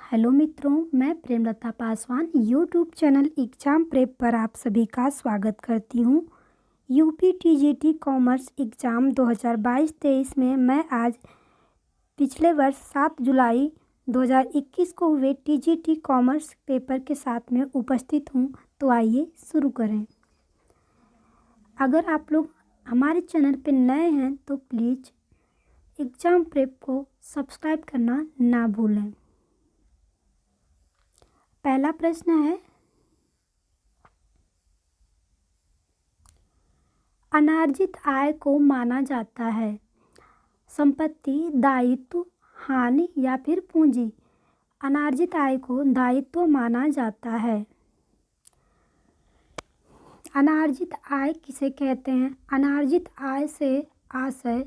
Hello मित्रों, मैं Premlata Paswan YouTube channel exam prep पर आप सभी का स्वागत करती हूँ। यूपी टीजीटी कॉमर्स एग्ज़ाम 2022-23 में मैं आज पिछले वर्ष 7 जुलाई 2021 को हुए टीजीटी कॉमर्स पेपर के साथ में उपस्थित हूँ। तो आइए शुरू करें। अगर आप लोग हमारे चैनल पर नए हैं तो प्लीज़ एग्ज़ाम प्रेप को सब्सक्राइब करना ना भूलें। पहला प्रश्न है, अनार्जित आय को माना जाता है संपत्ति, दायित्व, हानि या फिर पूंजी। अनार्जित आय को दायित्व माना जाता है। अनार्जित आय किसे कहते हैं? अनार्जित आय से आशय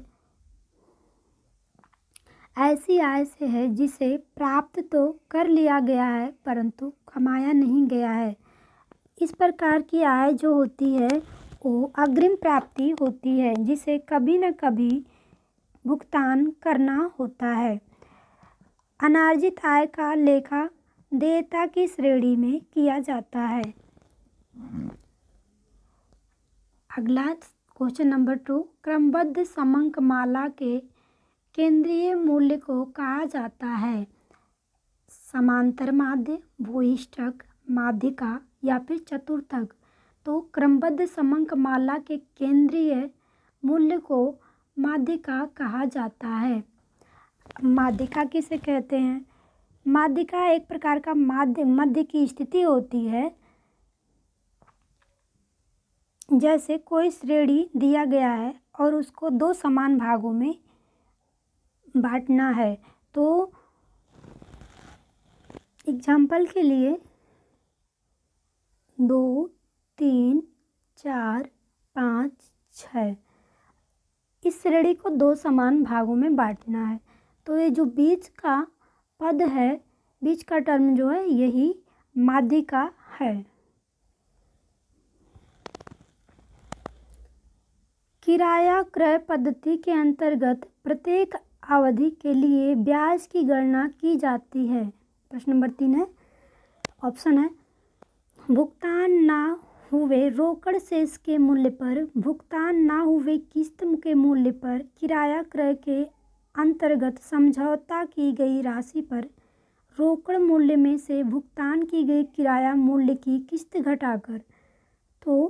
ऐसी आय से है जिसे प्राप्त तो कर लिया गया है परंतु कमाया नहीं गया है। इस प्रकार की आय जो होती है वो अग्रिम प्राप्ति होती है जिसे कभी न कभी भुगतान करना होता है। अनार्जित आय का लेखा देयता की श्रेणी में किया जाता है। अगला क्वेश्चन नंबर 2, क्रमबद्ध समंक माला के केंद्रीय मूल्य को कहा जाता है समांतर माध्य, भूयिष्ठक, माध्यिका या फिर चतुर्थक। तो क्रमबद्ध समंक माला के केंद्रीय मूल्य को माध्यिका कहा जाता है। माध्यिका किसे कहते हैं? माध्यिका एक प्रकार का मध्य की स्थिति होती है। जैसे कोई श्रेणी दिया गया है और उसको दो समान भागों में बांटना है। तो एग्जाम्पल के लिए 2, 3, 4, 5, 6 इस श्रेणी को दो समान भागों में बांटना है। तो ये जो बीच का पद है, बीच का टर्म जो है यही माध्यिका है। किराया क्रय पद्धति के अंतर्गत प्रत्येक अवधि के लिए ब्याज की गणना की जाती है। प्रश्न नंबर 3 है, ऑप्शन है भुगतान ना हुए रोकड़ शेष के मूल्य पर, भुगतान ना हुए किस्त के मूल्य पर, किराया क्रय के अंतर्गत समझौता की गई राशि पर, रोकड़ मूल्य में से भुगतान की गई किराया मूल्य की किस्त घटाकर। तो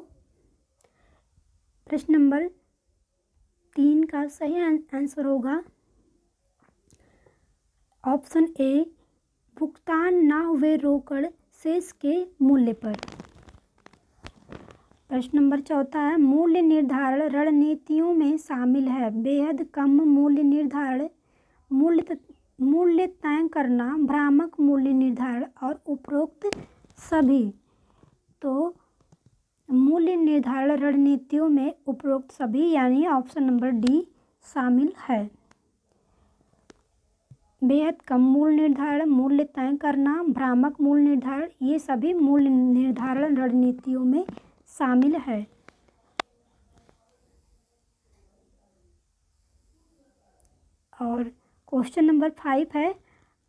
प्रश्न नंबर 3 का सही आंसर होगा ऑप्शन ए, भुगतान ना हुए रोकड़ शेष के मूल्य पर। प्रश्न नंबर 4 है, मूल्य निर्धारण रणनीतियों में शामिल है बेहद कम मूल्य निर्धारण, मूल्य तय करना, भ्रामक मूल्य निर्धारण और उपरोक्त सभी। तो मूल्य निर्धारण रणनीतियों में उपरोक्त सभी यानी ऑप्शन नंबर डी शामिल है। बेहद कम मूल्य निर्धारण, मूल्य तय करना, भ्रामक मूल्य निर्धारण, ये सभी मूल्य निर्धारण रणनीतियों में शामिल है। और क्वेश्चन नंबर 5 है,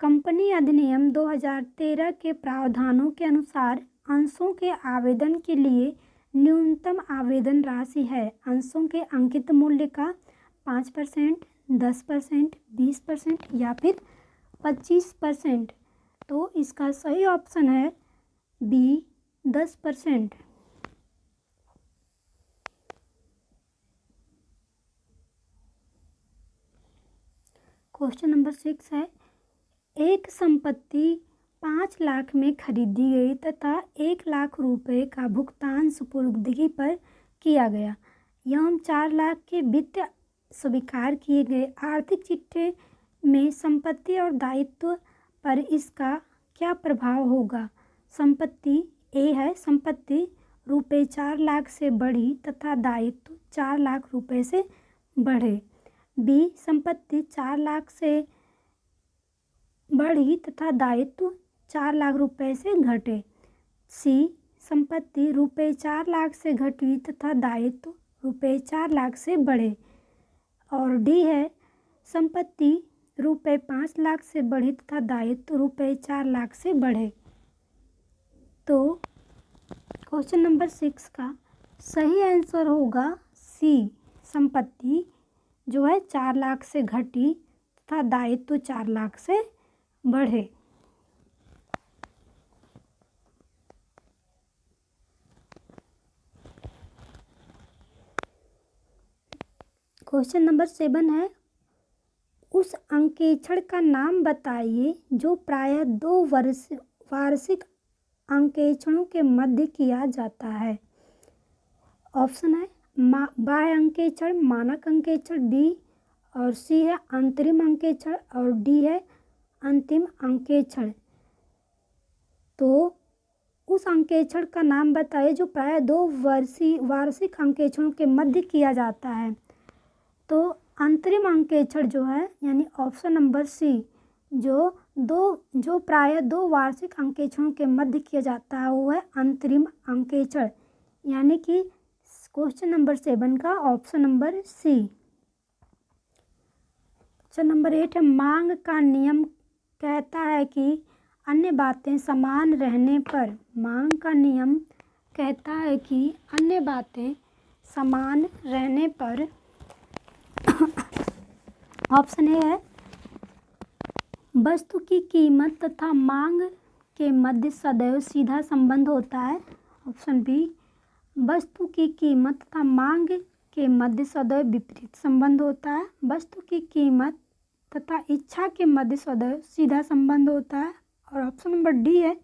कंपनी अधिनियम 2013 के प्रावधानों के अनुसार अंशों के आवेदन के लिए न्यूनतम आवेदन राशि है अंशों के अंकित मूल्य का 5%, 10%, 20% या फिर 25%। तो इसका सही ऑप्शन है बी, 10%। क्वेश्चन नंबर 6 है, एक संपत्ति 5 लाख में खरीदी गई तथा 1 लाख रुपए का भुगतान सुपुर्दगी पर किया गया एवं 4 लाख के वित्त स्वीकार किए गए। आर्थिक चिट्ठे में संपत्ति और दायित्व पर इसका क्या प्रभाव होगा? संपत्ति ए है, संपत्ति रुपए 4 लाख से बढ़ी तथा दायित्व 4 लाख रुपए से बढ़े। बी, संपत्ति 4 लाख से बढ़ी तथा दायित्व 4 लाख रुपए से घटे। सी, संपत्ति रुपए 4 लाख से घटी तथा दायित्व रुपए 4 लाख से बढ़े। और डी है, संपत्ति रुपये 5 लाख से बढ़े तथा दायित्व रुपये 4 लाख से बढ़े। तो क्वेश्चन नंबर 6 का सही आंसर होगा सी, संपत्ति जो है 4 लाख से घटी तथा दायित्व 4 लाख से बढ़े। क्वेश्चन नंबर 7 है उस अंकेक्षण का नाम बताइए जो प्रायः 2 वार्षिक अंकेक्षणों के मध्य किया जाता है। ऑप्शन है बाह्य अंकेक्षण, मानक अंकेक्षण, डी और सी है अंतरिम अंकेक्षण और डी है अंतिम अंकेक्षण। तो उस अंकेक्षण का नाम बताइए जो प्रायः 2 वार्षिक अंकेक्षणों के मध्य किया जाता है। तो अंतरिम अंकेक्षण जो है यानी ऑप्शन नंबर सी जो प्रायः 2 वार्षिक अंकेक्षणों के मध्य किया जाता है वो है अंतरिम अंकेक्षण, यानी कि क्वेश्चन नंबर 7 का option number C. Question number 8 है मांग का नियम कहता है कि अन्य बातें समान रहने पर, मांग का नियम कहता है कि अन्य बातें समान रहने पर ऑप्शन ए है वस्तु की कीमत तथा मांग के मध्य सदैव सीधा संबंध होता है। ऑप्शन बी वस्तु की कीमत तथा मांग के मध्य सदैव विपरीत संबंध होता है। वस्तु की कीमत तथा इच्छा के मध्य सदैव सीधा संबंध होता है। और ऑप्शन नंबर डी है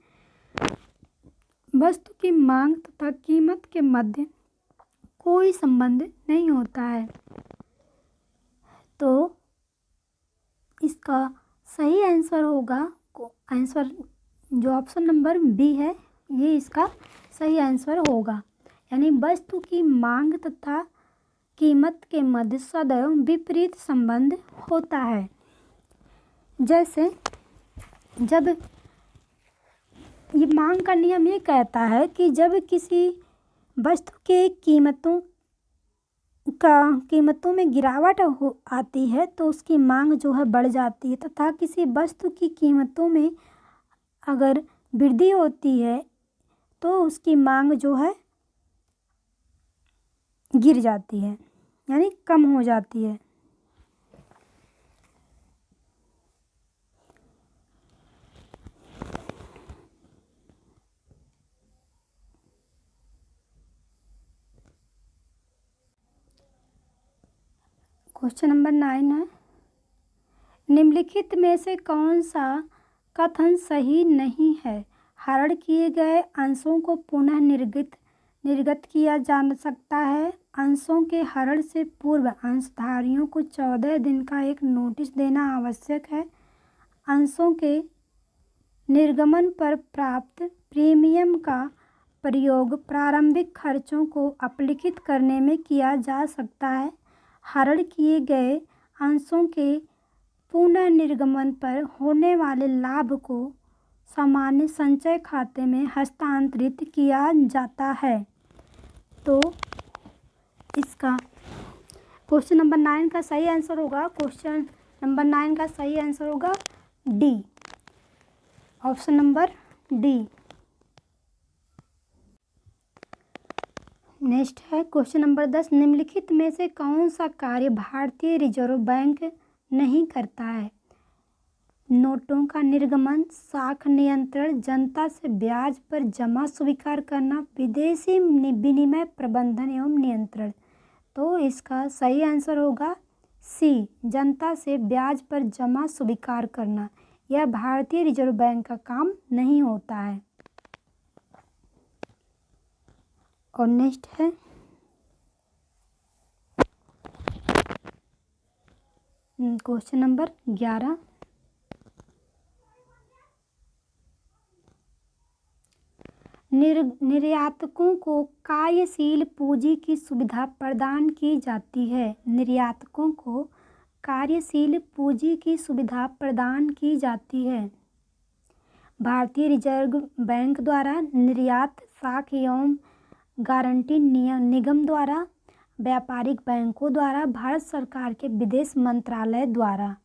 वस्तु की मांग तथा कीमत के मध्य कोई संबंध नहीं होता है। तो इसका सही आंसर होगा आंसर जो ऑप्शन नंबर बी है ये इसका सही आंसर होगा, यानी वस्तु की मांग तथा कीमत के मध्य सदैव विपरीत संबंध होता है। जैसे जब ये मांग का नियम ये कहता है कि जब किसी वस्तु के कीमतों में गिरावट आती है तो उसकी मांग जो है बढ़ जाती है, तथा किसी वस्तु की कीमतों में अगर वृद्धि होती है तो उसकी मांग जो है गिर जाती है यानी कम हो जाती है। क्वेश्चन नंबर 9 है निम्नलिखित में से कौन सा कथन सही नहीं है। हरण किए गए अंशों को पुनः निर्गत किया जा सकता है। अंशों के हरण से पूर्व अंशधारियों को 14 दिन का एक नोटिस देना आवश्यक है। अंशों के निर्गमन पर प्राप्त प्रीमियम का प्रयोग प्रारंभिक खर्चों को अपलिखित करने में किया जा सकता है। हरण किए गए अंशों के पुनः निर्गमन पर होने वाले लाभ को सामान्य संचय खाते में हस्तांतरित किया जाता है। तो इसका क्वेश्चन नंबर 9 का सही आंसर होगा D, option number D. Next है क्वेश्चन नंबर 10 निम्नलिखित में से कौन सा कार्य भारतीय रिजर्व बैंक नहीं करता है। नोटों का निर्गमन, साख नियंत्रण, जनता से ब्याज पर जमा स्वीकार करना, विदेशी विनिमय प्रबंधन एवं नियंत्रण। तो इसका सही आंसर होगा सी, जनता से ब्याज पर जमा स्वीकार करना। यह भारतीय रिजर्व बैंक का काम नहीं होता है। और नेक्स्ट है क्वेश्चन नंबर 11 निर्यातकों को कार्यशील पूंजी की सुविधा प्रदान की जाती है। निर्यातकों को कार्यशील पूंजी की सुविधा प्रदान की जाती है। भारतीय रिजर्व बैंक द्वारा निर्यात साख एवं गारंटी निगम द्वारा, व्यापारिक बैंकों द्वारा, भारत सरकार के विदेश मंत्रालय द्वारा।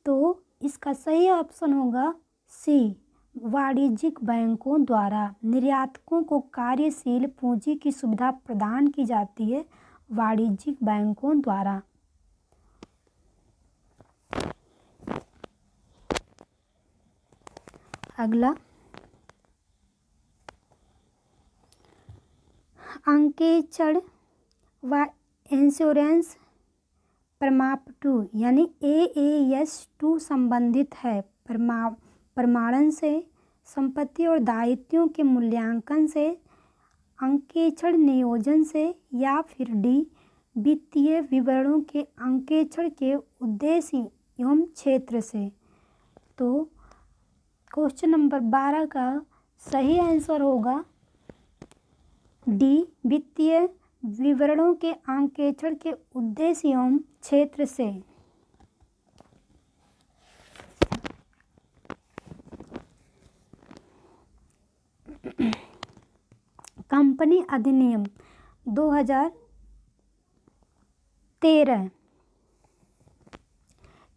तो इसका सही ऑप्शन होगा सी, वाणिज्यिक बैंकों द्वारा निर्यातकों को कार्यशील पूंजी की सुविधा प्रदान की जाती है वाणिज्यिक बैंकों द्वारा। अगला, अंकेक्षण व इंश्योरेंस प्रमाण-2 यानी AAS-2 संबंधित है प्रमाणन से, संपत्ति और दायित्वों के मूल्यांकन से, अंकेक्षण नियोजन से, या फिर डी, वित्तीय विवरणों के अंकेक्षण के उद्देश्य एवं क्षेत्र से। तो क्वेश्चन नंबर 12 का सही आंसर होगा डी, वित्तीय विवरणों के अंकेक्षण के उद्देश्य एवं क्षेत्र से। कंपनी अधिनियम 2013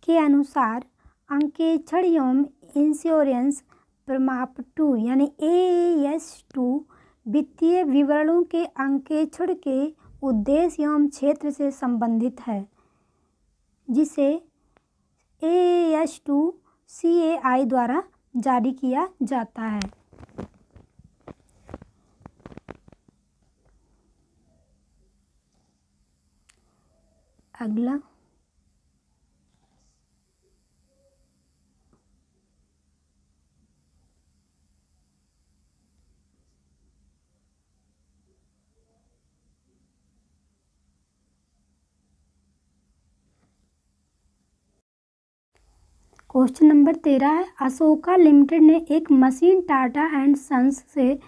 के अनुसार अंकेक्षण एवं इंश्योरेंस प्रमाण-2 यानी AAS-2 वित्तीय विवरणों के अंकेक्षण के उद्देश्य एवं क्षेत्र से संबंधित है, जिसे AAS-2 CAI द्वारा जारी किया जाता है। अगला, क्वेश्चन नंबर 13 है, अशोका लिमिटेड ने एक मशीन टाटा एंड सन्स से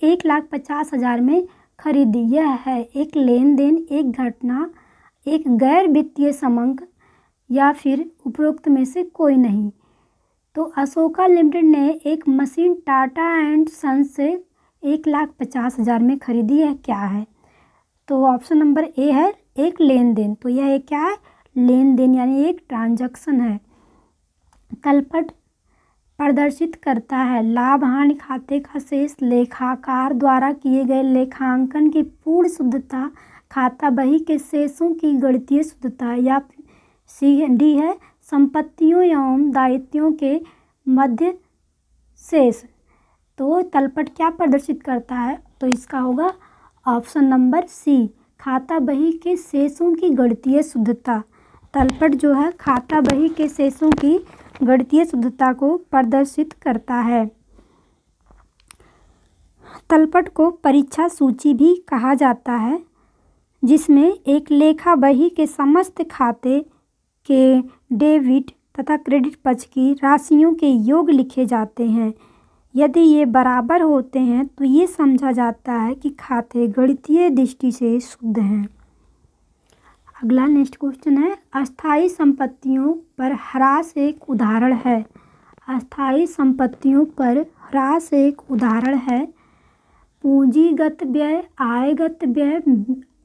1,50,000 में खरीदी। यह है एक लेन देन, एक घटना, एक गैर वित्तीय समंक या फिर उपरोक्त में से कोई नहीं। तो अशोका लिमिटेड ने एक मशीन टाटा एंड सन्स से 1,50,000 में खरीदी है, क्या है? तो ऑप्शन नंबर ए है एक लेन देन। तो यह एक क्या है? लेन देन यानी एक ट्रांजैक्शन है। तलपट प्रदर्शित करता है लाभ हानि खाते का शेष लेखाकार द्वारा किए गए लेखांकन की पूर्ण शुद्धता, खाता बही के शेषों की गणितीय शुद्धता, या सी डी है संपत्तियों एवं दायित्वों के मध्य शेष। तो तलपट क्या प्रदर्शित करता है? तो इसका होगा ऑप्शन नंबर सी, खाता बही के शेषों की गणितीय शुद्धता। तलपट जो है खाता बही के शेषों की गणितीय शुद्धता को प्रदर्शित करता है। तलपट को परीक्षा सूची भी कहा जाता है, जिसमें एक लेखा बही के समस्त खाते के डेबिट तथा क्रेडिट पक्ष की राशियों के योग लिखे जाते हैं। यदि ये बराबर होते हैं तो ये समझा जाता है कि खाते गणितीय दृष्टि से शुद्ध हैं। अगला नेक्स्ट क्वेश्चन है, अस्थायी संपत्तियों पर ह्रास एक उदाहरण है। अस्थायी संपत्तियों पर ह्रास एक उदाहरण है पूंजीगत व्यय, आयगत व्यय,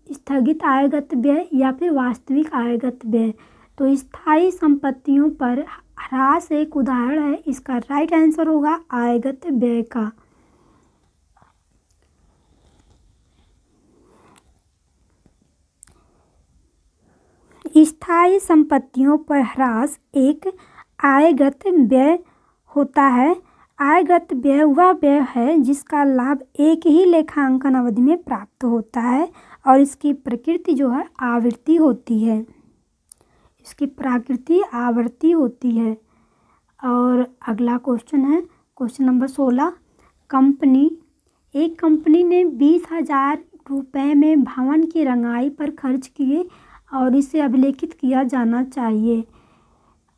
स्थगित आयगत व्यय या फिर वास्तविक आयगत व्यय। तो स्थायी संपत्तियों पर ह्रास एक उदाहरण है, इसका राइट आंसर होगा आयगत व्यय का। स्थायी संपत्तियों पर ह्रास एक आयगत व्यय होता है। आयगत व्यय वह व्यय है जिसका लाभ एक ही लेखांकन अवधि में प्राप्त होता है और इसकी प्रकृति जो है आवृत्ति होती है। इसकी प्रकृति आवर्ती होती है। और अगला क्वेश्चन है क्वेश्चन नंबर 16, एक कंपनी ने 20,000 रुपये में भवन की रंगाई पर खर्च किए और इसे अभिलेखित किया जाना चाहिए।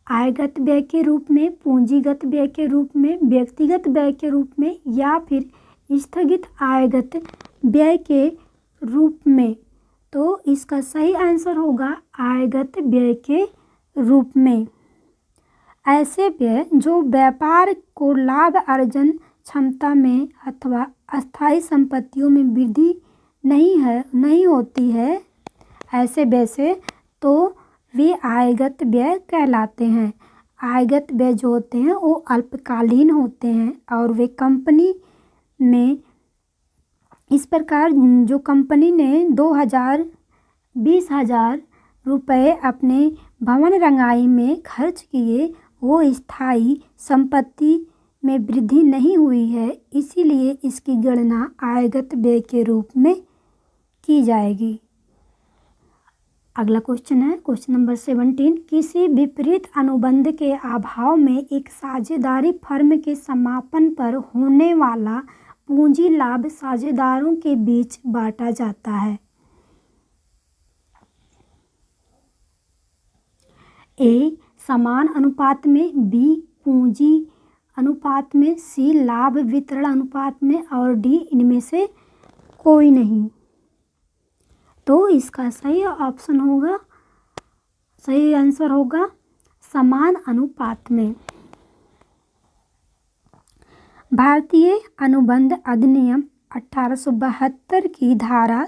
आयगत व्यय के रूप में, पूंजीगत व्यय के रूप में, व्यक्तिगत व्यय के रूप में या फिर स्थगित आयगत व्यय के रूप में। तो इसका सही आंसर होगा आयगत व्यय के रूप में। ऐसे व्यय जो व्यापार को लाभ अर्जन क्षमता में अथवा अस्थायी संपत्तियों में वृद्धि नहीं होती है, ऐसे व्यय से तो वे आयगत व्यय कहलाते हैं। आयगत व्यय जो होते हैं वो अल्पकालीन होते हैं और वे कंपनी में इस प्रकार जो कंपनी ने 20,000 रुपये अपने भवन रंगाई में खर्च किए वो स्थायी संपत्ति में वृद्धि नहीं हुई है, इसीलिए इसकी गणना आयगत व्यय के रूप में की जाएगी। अगला क्वेश्चन है क्वेश्चन नंबर 17। किसी विपरीत अनुबंध के अभाव में एक साझेदारी फर्म के समापन पर होने वाला पूंजी लाभ साझेदारों के बीच बांटा जाता है। ए समान अनुपात में, बी पूंजी अनुपात में, सी लाभ वितरण अनुपात में और डी इनमें से कोई नहीं। तो इसका सही ऑप्शन होगा, सही आंसर होगा समान अनुपात में। भारतीय अनुबंध अधिनियम 1872 की धारा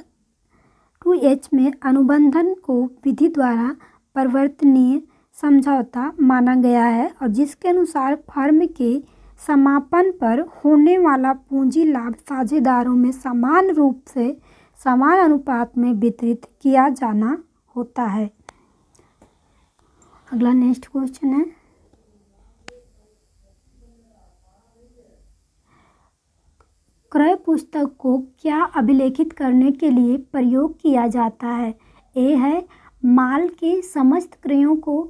2H में अनुबंधन को विधि द्वारा परिवर्तनीय समझौता माना गया है और जिसके अनुसार फर्म के समापन पर होने वाला पूंजी लाभ साझेदारों में समान रूप से समान अनुपात में वितरित किया जाना होता है। अगला नेक्स्ट क्वेश्चन है क्रय पुस्तक को क्या अभिलेखित करने के लिए प्रयोग किया जाता है। ए है माल के समस्त क्रयों को,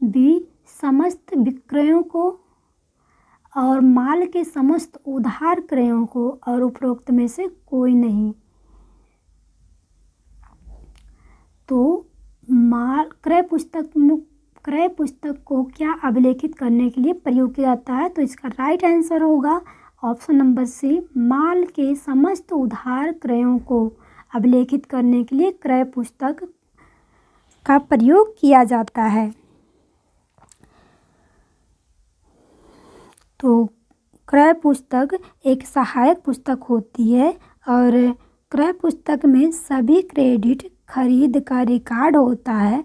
बी समस्त विक्रयों को और माल के समस्त उधार क्रयों को और उपरोक्त में से कोई नहीं। तो माल क्रय पुस्तक को क्या अभिलेखित करने के लिए प्रयोग किया जाता है। तो इसका राइट आंसर होगा ऑप्शन नंबर सी, माल के समस्त उधार क्रयों को अभिलेखित करने के लिए क्रय पुस्तक का प्रयोग किया जाता है। तो क्रय पुस्तक एक सहायक पुस्तक होती है और क्रय पुस्तक में सभी क्रेडिट खरीद का रिकॉर्ड होता है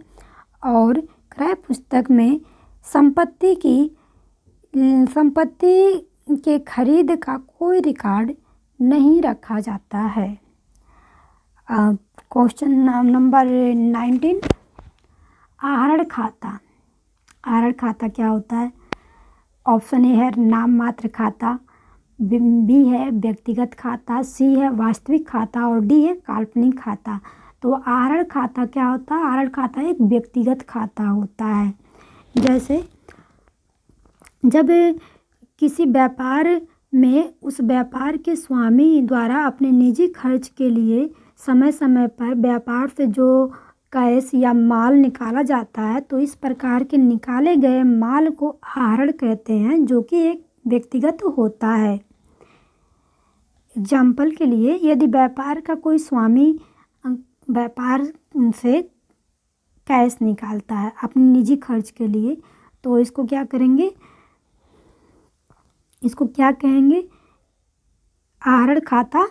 और क्रय पुस्तक में संपत्ति के खरीद का कोई रिकॉर्ड नहीं रखा जाता है। Question number 19। आहरण खाता। आहरण खाता क्या होता है। ऑप्शन ए है नाम मात्र खाता, बी है व्यक्तिगत खाता, सी है वास्तविक खाता और डी है काल्पनिक खाता। तो आहरण खाता क्या होता है। आहरण खाता एक व्यक्तिगत खाता होता है। जैसे जब किसी व्यापार में उस व्यापार के स्वामी द्वारा अपने निजी खर्च के लिए समय समय पर व्यापार से जो कैश या माल निकाला जाता है तो इस प्रकार के निकाले गए माल को आहरण कहते हैं जो कि एक व्यक्तिगत होता है। एग्जाम्पल के लिए यदि व्यापार का कोई स्वामी व्यापार से कैश निकालता है अपने निजी खर्च के लिए तो इसको क्या करेंगे, इसको क्या कहेंगे, आहरण खाता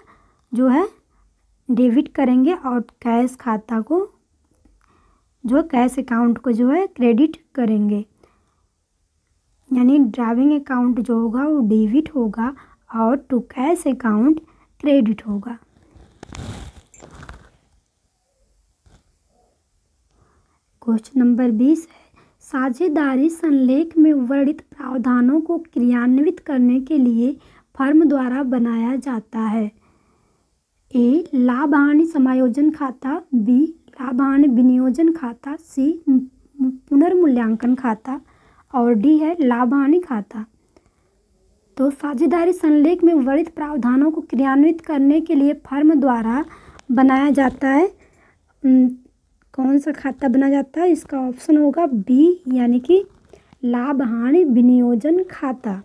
जो है डेबिट करेंगे और कैश खाता को जो कैश अकाउंट को जो है क्रेडिट करेंगे। यानी ड्राइविंग अकाउंट जो होगा वो डेबिट होगा और टू कैश अकाउंट क्रेडिट होगा। क्वेश्चन नंबर 20 है साझेदारी संलेख में वर्णित प्रावधानों को क्रियान्वित करने के लिए फर्म द्वारा बनाया जाता है। ए लाभ हानि समायोजन खाता, बी लाभ हानि विनियोजन खाता, सी पुनर्मूल्यांकन खाता और डी है लाभ हानि खाता। तो साझेदारी संलेख में वर्णित प्रावधानों को क्रियान्वित करने के लिए फर्म द्वारा बनाया जाता है। कौन सा खाता बनाया जाता है। इसका ऑप्शन होगा बी यानी कि लाभ हानि विनियोजन खाता।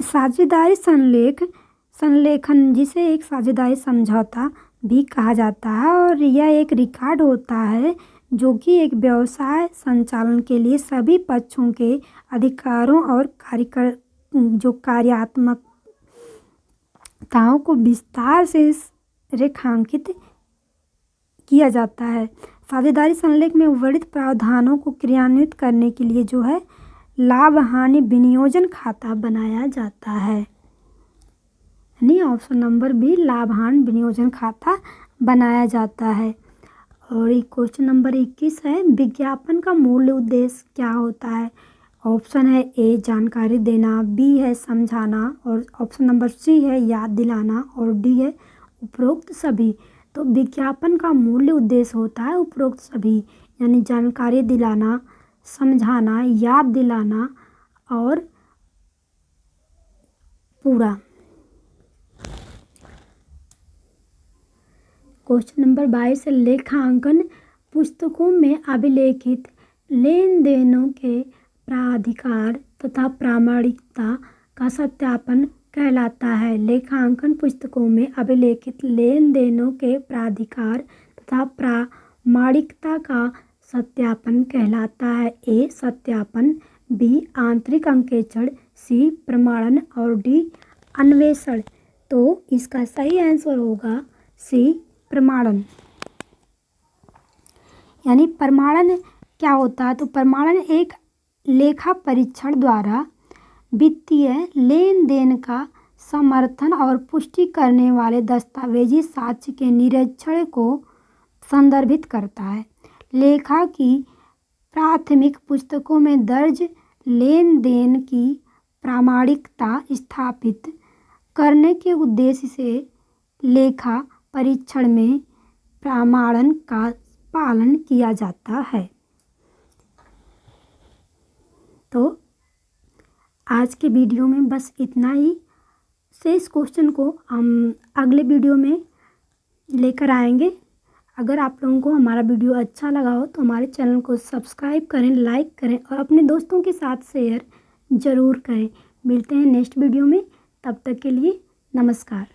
साझेदारी संलेखन जिसे एक साझेदारी समझौता भी कहा जाता है और यह एक रिकॉर्ड होता है जो कि एक व्यवसाय संचालन के लिए सभी पक्षों के अधिकारों और कार्यात्मकताओं को विस्तार से रेखांकित किया जाता है। साझेदारी संलेख में वर्णित प्रावधानों को क्रियान्वित करने के लिए जो है लाभ हानि विनियोजन खाता बनाया जाता है, यानी ऑप्शन नंबर बी लाभ हानि विनियोजन खाता बनाया जाता है। और एक क्वेश्चन नंबर 21 है, विज्ञापन का मूल उद्देश्य क्या होता है? ऑप्शन है ए जानकारी देना, बी है समझाना, और ऑप्शन नंबर सी है याद दिलाना, और डी है उपरोक्त सभी। तो विज्ञापन का मूल उद्देश्य होता है उपरोक्त सभी, यानी जानकारी दिलाना, समझाना, याद दिलाना और पूरा। क्वेश्चन नंबर 22 है, लेखांकन पुस्तकों में अभिलेखित लेन देनों के प्राधिकार तथा प्रामाणिकता का सत्यापन कहलाता है। लेखांकन पुस्तकों में अभिलेखित लेन देनों के प्राधिकार तथा प्रामाणिकता का सत्यापन कहलाता है। ए सत्यापन, बी आंतरिक अंकेक्षण, सी प्रमाणन और डी अन्वेषण। तो इसका सही आंसर होगा सी प्रमाणन। यानी प्रमाणन क्या होता है? तो प्रमाणन एक लेखा परीक्षण द्वारा वित्तीय लेन देन का समर्थन और पुष्टि करने वाले दस्तावेजी साक्ष्य के निरीक्षण को संदर्भित करता है। लेखा की प्राथमिक पुस्तकों में दर्ज लेन देन की प्रामाणिकता स्थापित करने के उद्देश्य से लेखा परीक्षण में प्रमाणन का पालन किया जाता है। तो आज के वीडियो में बस इतना ही। शेष क्वेश्चन को हम अगले वीडियो में लेकर आएंगे। अगर आप लोगों को हमारा वीडियो अच्छा लगा हो तो हमारे चैनल को सब्सक्राइब करें, लाइक करें और अपने दोस्तों के साथ शेयर ज़रूर करें। मिलते हैं नेक्स्ट वीडियो में, तब तक के लिए नमस्कार।